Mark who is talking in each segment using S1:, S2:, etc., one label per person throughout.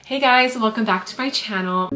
S1: Hey guys, welcome back to my channel.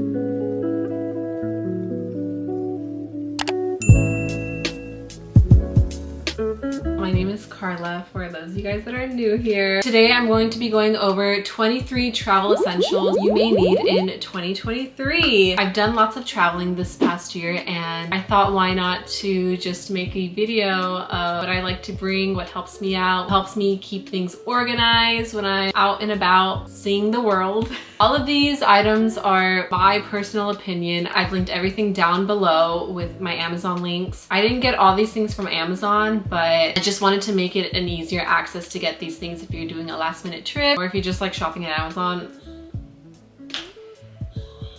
S1: My name is Carla, for those of you guys that are new here. Today I'm going to be going over 23 travel essentials you may need in 2023. I've done lots of traveling this past year and I thought why not to just make a video of what I like to bring, what helps me out, helps me keep things organized when I'm out and about seeing the world. All of these items are my personal opinion. I've linked everything down below with my Amazon links. I didn't get all these things from Amazon, but I just wanted to make it an easier access to get these things if you're doing a last minute trip or if you just like shopping at Amazon.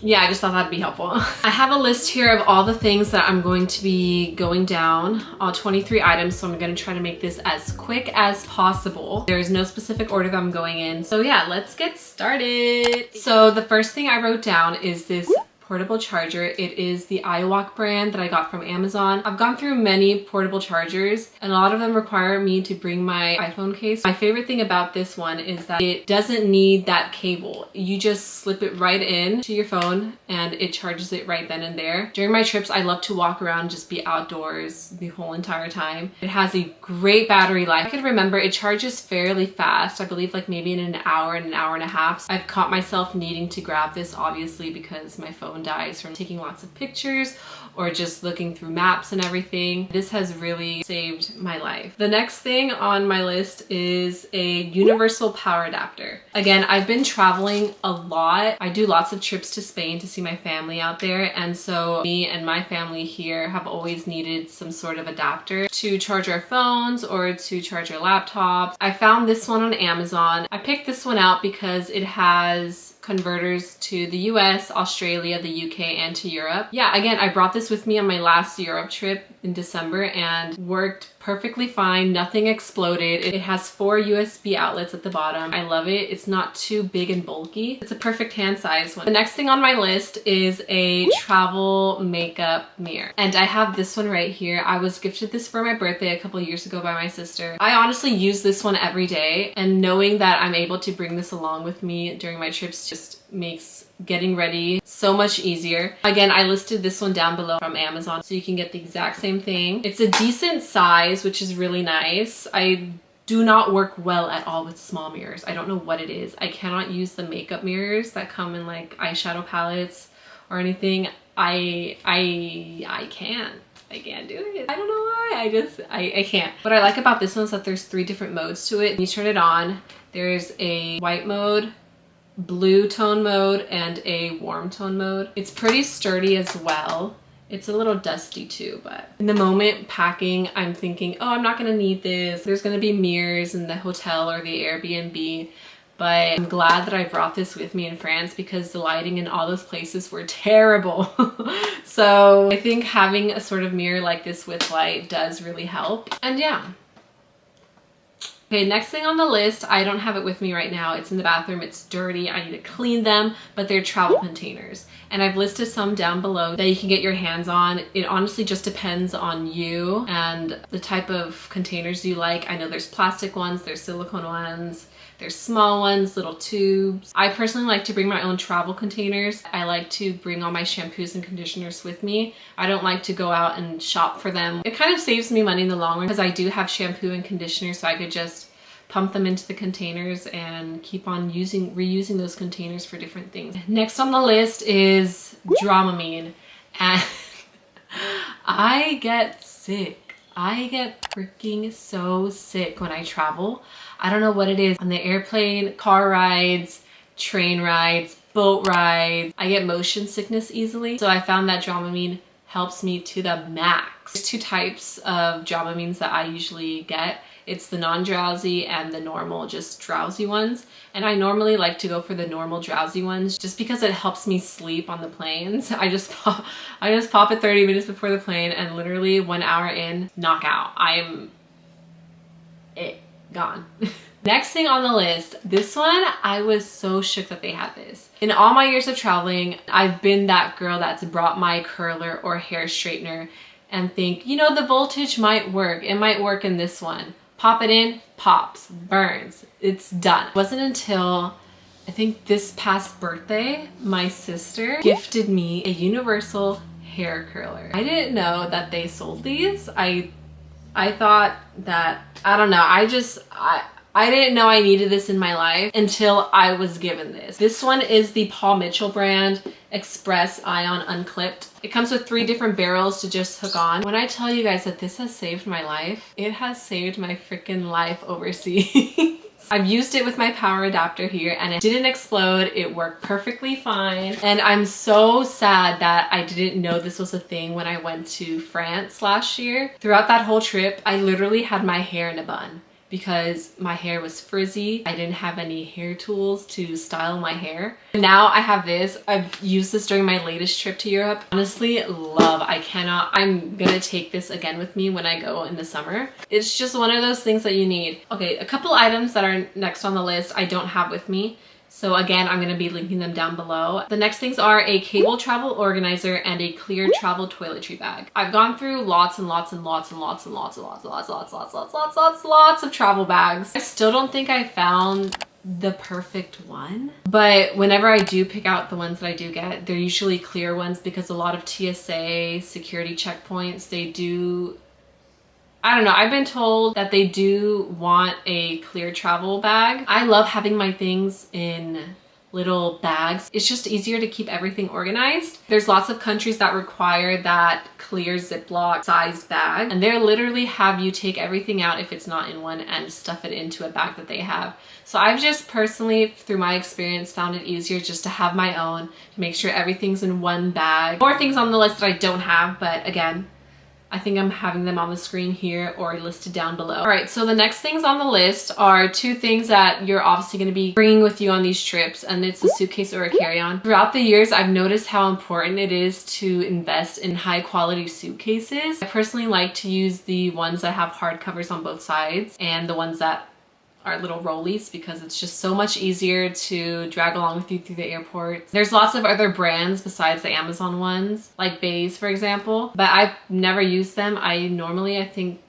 S1: Yeah, I just thought that'd be helpful. I have a list here of all the things that I'm going to be going down, all 23 items, so I'm gonna try to make this as quick as possible. There is no specific order that I'm going in. So yeah, let's get started. So the first thing I wrote down is this portable charger. It is the iWalk brand that I got from Amazon. I've gone through many portable chargers and a lot of them require me to bring my iPhone case. My favorite thing about this one is that it doesn't need that cable. You just slip it right in to your phone and it charges it right then and there. During my trips, I love to walk around, just be outdoors the whole entire time. It has a great battery life. I can remember it charges fairly fast. I believe like maybe in an hour and a half. I've caught myself needing to grab this obviously because my phone dies from taking lots of pictures or just looking through maps and everything. This has really saved my life. The next thing on my list is a universal power adapter. Again, I've been traveling a lot. I do lots of trips to Spain to see my family out there, and so me and my family here have always needed some sort of adapter to charge our phones or to charge our laptops. I found this one on Amazon. I picked this one out because it has converters to the US, Australia, the UK, and to Europe. Yeah, again, I brought this with me on my last Europe trip in December and worked perfectly fine. Nothing exploded. It has 4 USB outlets at the bottom. I love it. It's not too big and bulky. It's a perfect hand size one. The next thing on my list is a travel makeup mirror. And I have this one right here. I was gifted this for my birthday a couple years ago by my sister. I honestly use this one every day, and knowing that I'm able to bring this along with me during my trips just makes getting ready so much easier. Again, I listed this one down below from Amazon so you can get the exact same thing. It's a decent size, which is really nice. I do not work well at all with small mirrors. I don't know what it is. I cannot use the makeup mirrors that come in like eyeshadow palettes or anything. I can't. I can't do it. I don't know why. I can't. What I like about this one is that there's 3 different modes to it. When you turn it on, there's a white mode, blue tone mode, and a warm tone mode. It's pretty sturdy as well. It's a little dusty too, but in the moment packing, I'm thinking, oh, I'm not gonna need this. There's gonna be mirrors in the hotel or the Airbnb, but I'm glad that I brought this with me in France because the lighting in all those places were terrible. So I think having a sort of mirror like this with light does really help. And yeah. Okay, next thing on the list, I don't have it with me right now. It's in the bathroom, it's dirty, I need to clean them, but they're travel containers. And I've listed some down below that you can get your hands on. It honestly just depends on you and the type of containers you like. I know there's plastic ones, there's silicone ones, there's small ones, little tubes. I personally like to bring my own travel containers. I like to bring all my shampoos and conditioners with me. I don't like to go out and shop for them. It kind of saves me money in the long run because I do have shampoo and conditioner, so I could just pump them into the containers and keep on reusing those containers for different things. Next on the list is Dramamine, and I get sick. I get freaking so sick when I travel. I don't know what it is. On the airplane, car rides, train rides, boat rides, I get motion sickness easily. So I found that Dramamine helps me to the max. There's 2 types of Dramamines that I usually get. It's the non-drowsy and the normal, just drowsy ones. And I normally like to go for the normal drowsy ones just because it helps me sleep on the planes. I just pop it 30 minutes before the plane and literally 1 hour in, knockout. Gone. Next thing on the list, this one, I was so shook that they had this. In all my years of traveling, I've been that girl that's brought my curler or hair straightener and think, you know, the voltage might work. It might work in this one. Pop it in, pops, burns, it's done. It wasn't until I think this past birthday, my sister gifted me a universal hair curler. I didn't know that they sold these. I thought that, I don't know, I didn't know I needed this in my life until I was given this. This one is the Paul Mitchell brand Express Ion Unclipped. It comes with 3 different barrels to just hook on. When I tell you guys that this has saved my life, it has saved my freaking life overseas. I've used it with my power adapter here and it didn't explode. It worked perfectly fine. And I'm so sad that I didn't know this was a thing when I went to France last year. Throughout that whole trip, I literally had my hair in a bun because my hair was frizzy. I didn't have any hair tools to style my hair. Now I have this. I've used this during my latest trip to Europe. Honestly, love. I'm gonna take this again with me when I go in the summer. It's just one of those things that you need. Okay, a couple items that are next on the list I don't have with me. So again, I'm gonna be linking them down below. The next things are a cable travel organizer and a clear travel toiletry bag. I've gone through lots of travel bags. I still don't think I found the perfect one, but whenever I do pick out the ones that I do get, they're usually clear ones because a lot of TSA security checkpoints, they do, I don't know, I've been told that they do want a clear travel bag. I love having my things in little bags. It's just easier to keep everything organized. There's lots of countries that require that clear Ziploc size bag, and they literally have you take everything out if it's not in one and stuff it into a bag that they have. So I've just personally, through my experience, found it easier just to have my own, to make sure everything's in one bag. More things on the list that I don't have, but again, I think I'm having them on the screen here or listed down below. All right, so the next things on the list are 2 things that you're obviously gonna be bringing with you on these trips, and it's a suitcase or a carry-on. Throughout the years, I've noticed how important it is to invest in high quality suitcases. I personally like to use the ones that have hard covers on both sides and the ones that are little rollies because it's just so much easier to drag along with you through the airport. There's lots of other brands besides the Amazon ones, like Bays for example, but I've never used them. I think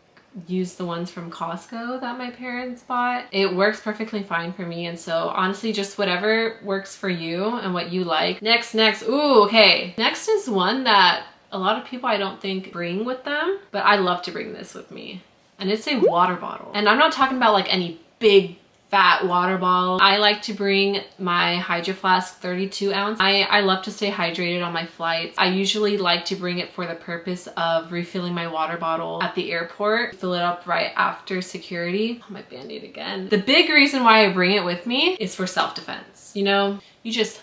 S1: use the ones from Costco that my parents bought. It works perfectly fine for me, and so honestly just whatever works for you and what you like. Next, ooh, okay. Next is one that a lot of people I don't think bring with them, but I love to bring this with me. And it's a water bottle. And I'm not talking about like any big fat water bottle. I like to bring my Hydro Flask 32 ounce. I love to stay hydrated on my flights. I usually like to bring it for the purpose of refilling my water bottle at the airport. Fill it up right after security. Oh, my Band-Aid again. The big reason why I bring it with me is for self-defense. You know, you just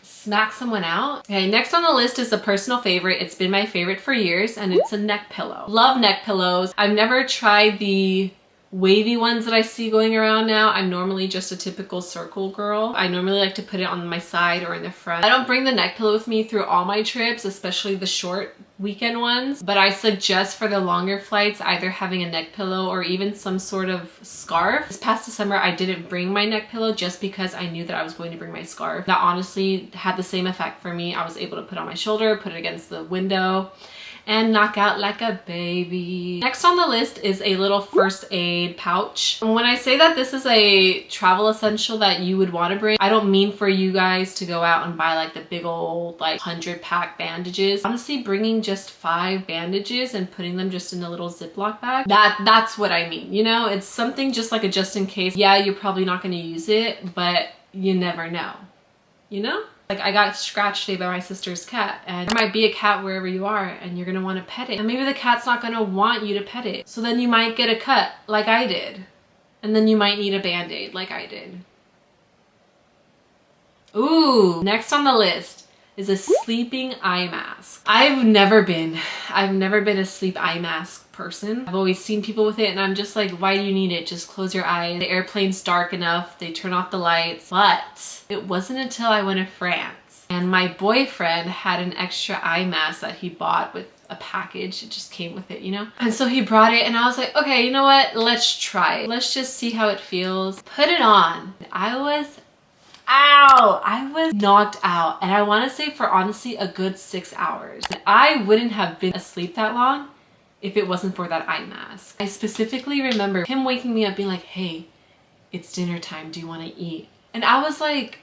S1: smack someone out. Okay, next on the list is a personal favorite. It's been my favorite for years, and it's a neck pillow. Love neck pillows. I've never tried the wavy ones that I see going around now. I'm normally just a typical circle girl. I normally like to put it on my side or in the front. I don't bring the neck pillow with me through all my trips, especially the short weekend ones, but I suggest for the longer flights either having a neck pillow or even some sort of scarf. This past December I didn't bring my neck pillow just because I knew that I was going to bring my scarf. That honestly had the same effect for me. I was able to put it on my shoulder, put it against the window, and knock out like a baby. Next on the list is a little first aid pouch. And when I say that this is a travel essential that you would want to bring, I don't mean for you guys to go out and buy like the big old like 100-pack bandages. Honestly, bringing just 5 bandages and putting them just in a little Ziploc bag, that's what I mean. You know, it's something just like a just in case. Yeah, you're probably not going to use it, but you never know, you know? Like I got scratched today by my sister's cat, and there might be a cat wherever you are and you're gonna want to pet it, and maybe the cat's not gonna want you to pet it, so then you might get a cut like I did, and then you might need a band-aid like I did. Ooh, next on the list is a sleeping eye mask. I've never been a sleep eye mask person. I've always seen people with it and I'm just like, why do you need it? Just close your eyes. The airplane's dark enough, they turn off the lights. But it wasn't until I went to France and my boyfriend had an extra eye mask that he bought with a package. It just came with it, you know? And so he brought it and I was like, okay, you know what? Let's try it. Let's just see how it feels. Put it on. I was knocked out, and I want to say for honestly a good 6 hours. I wouldn't have been asleep that long if it wasn't for that eye mask. I specifically remember him waking me up being like, hey, it's dinner time, do you want to eat? And I was like,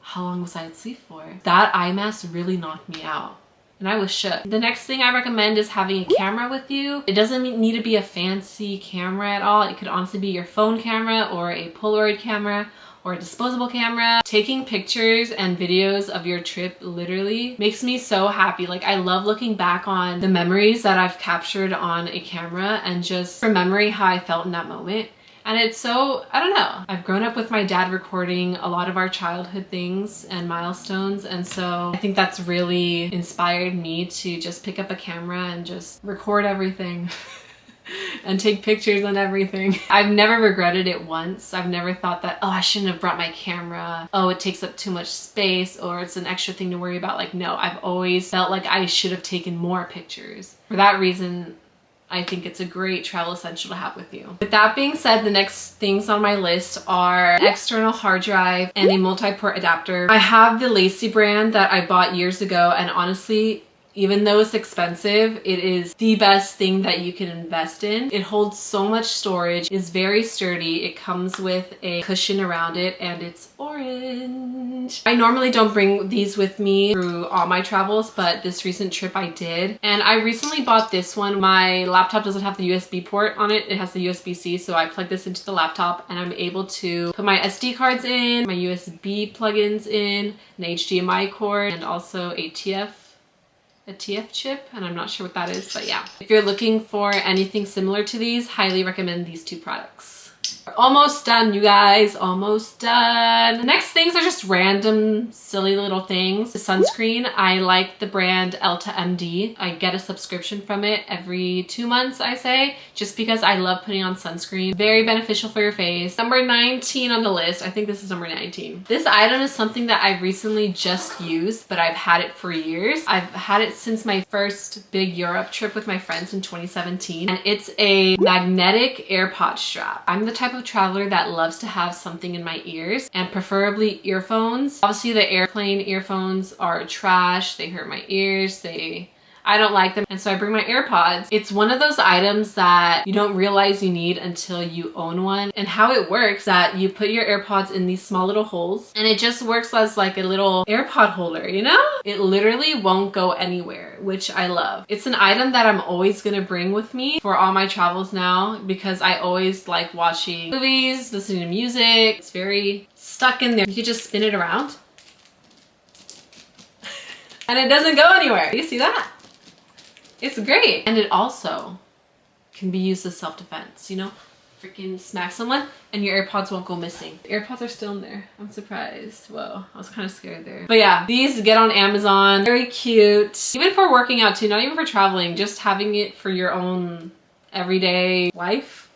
S1: how long was I asleep for? That eye mask really knocked me out. And I was shook. The next thing I recommend is having a camera with you. It doesn't need to be a fancy camera at all. It could honestly be your phone camera or a Polaroid camera or a disposable camera. Taking pictures and videos of your trip literally makes me so happy. Like, I love looking back on the memories that I've captured on a camera and just remembering how I felt in that moment. And it's so, I don't know. I've grown up with my dad recording a lot of our childhood things and milestones. And so I think that's really inspired me to just pick up a camera and just record everything and take pictures on everything. I've never regretted it once. I've never thought that, oh, I shouldn't have brought my camera. Oh, it takes up too much space, or it's an extra thing to worry about. Like, no, I've always felt like I should have taken more pictures. For that reason, I think it's a great travel essential to have with you. With that being said, the next things on my list are an external hard drive and a multi-port adapter. I have the Lacey brand that I bought years ago, and honestly, even though it's expensive, it is the best thing that you can invest in. It holds so much storage, is very sturdy. It comes with a cushion around it, and it's orange. I normally don't bring these with me through all my travels, but this recent trip I did. And I recently bought this one. My laptop doesn't have the USB port on it. It has the USB-C, so I plug this into the laptop and I'm able to put my SD cards in, my USB plugins in, an HDMI cord, and also a TF chip, and I'm not sure what that is, but yeah. If you're looking for anything similar to these, highly recommend these two products. We're almost done, you guys, almost done. The next things are just random, silly little things. The sunscreen, I like the brand Elta MD. I get a subscription from it every 2 months, I say, just because I love putting on sunscreen. Very beneficial for your face. Number 19 on the list, I think this is number 19. This item is something that I've recently just used, but I've had it for years. I've had it since my first big Europe trip with my friends in 2017, and it's a magnetic AirPod strap. I'm the type of traveler that loves to have something in my ears, and preferably earphones. Obviously the airplane earphones are trash. They hurt my ears. I don't like them, and so I bring my AirPods. It's one of those items that you don't realize you need until you own one. And how it works, that you put your AirPods in these small little holes, and it just works as like a little AirPod holder, you know? It literally won't go anywhere, which I love. It's an item that I'm always gonna bring with me for all my travels now, because I always like watching movies, listening to music. It's very stuck in there. You can just spin it around and it doesn't go anywhere. You see that? It's great. And it also can be used as self-defense, you know? Freaking smack someone and your AirPods won't go missing. The AirPods are still in there. I'm surprised. Whoa, I was kind of scared there. But yeah, these get on Amazon. Very cute. Even for working out too, not even for traveling, just having it for your own everyday life.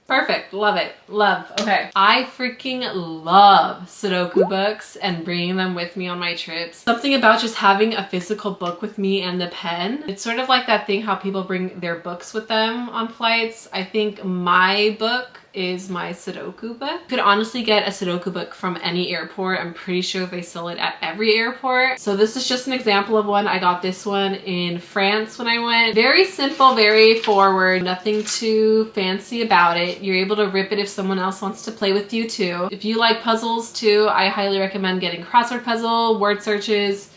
S1: Perfect. Love it. Love. Okay. I freaking love Sudoku books and bringing them with me on my trips. Something about just having a physical book with me and the pen. It's sort of like that thing how people bring their books with them on flights. I think my book is my Sudoku book. You could honestly get a Sudoku book from any airport. I'm pretty sure they sell it at every airport. So this is just an example of one. I got this one in France when I went. Very simple, very forward, nothing too fancy about it. You're able to rip it if someone else wants to play with you too. If you like puzzles too, I highly recommend getting crossword puzzle, word searches,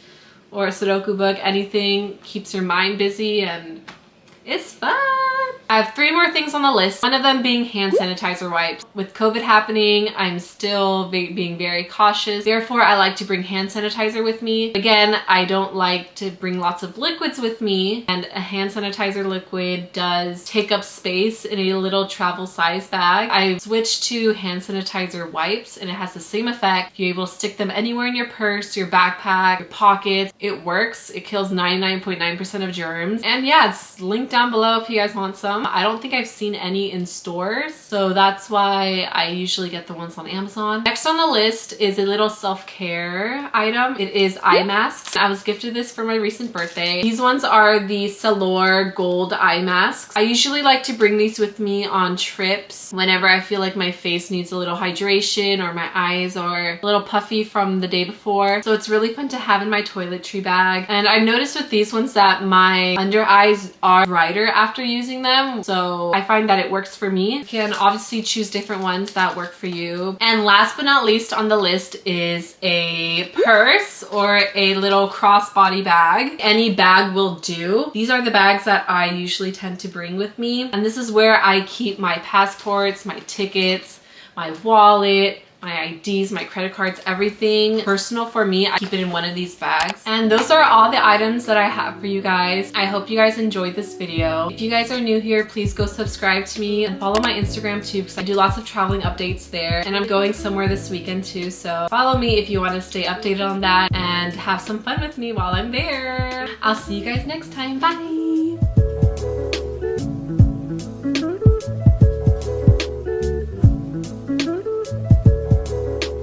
S1: or a Sudoku book. Anything keeps your mind busy and it's fun. I have 3 more things on the list, one of them being hand sanitizer wipes. With COVID happening, I'm still being very cautious. Therefore, I like to bring hand sanitizer with me. Again, I don't like to bring lots of liquids with me, and a hand sanitizer liquid does take up space in a little travel size bag. I switched to hand sanitizer wipes, and it has the same effect. You're able to stick them anywhere in your purse, your backpack, your pockets. It works. It kills 99.9% of germs. And yeah, it's linked down below if you guys want some. I don't think I've seen any in stores, so that's why I usually get the ones on Amazon. Next on the list is a little self-care item. It is eye masks. I was gifted this for my recent birthday. These ones are the Salor Gold eye masks. I usually like to bring these with me on trips whenever I feel like my face needs a little hydration or my eyes are a little puffy from the day before. So it's really fun to have in my toiletry bag. And I've noticed with these ones that my under eyes are brighter after using them. them. So I find that it works for me. You can obviously choose different ones that work for you. And last but not least on the list is a purse or a little crossbody bag. Any bag will do. These are the bags that I usually tend to bring with me. And this is where I keep my passports, my tickets, my wallet, my IDs, my credit cards, everything personal for me. I keep it in one of these bags. And those are all the items that I have for you guys. I hope you guys enjoyed this video. If you guys are new here, please go subscribe to me and follow my Instagram too, because I do lots of traveling updates there. And I'm going somewhere this weekend too, so follow me if you want to stay updated on that and have some fun with me while I'm there. I'll see you guys next time. Bye!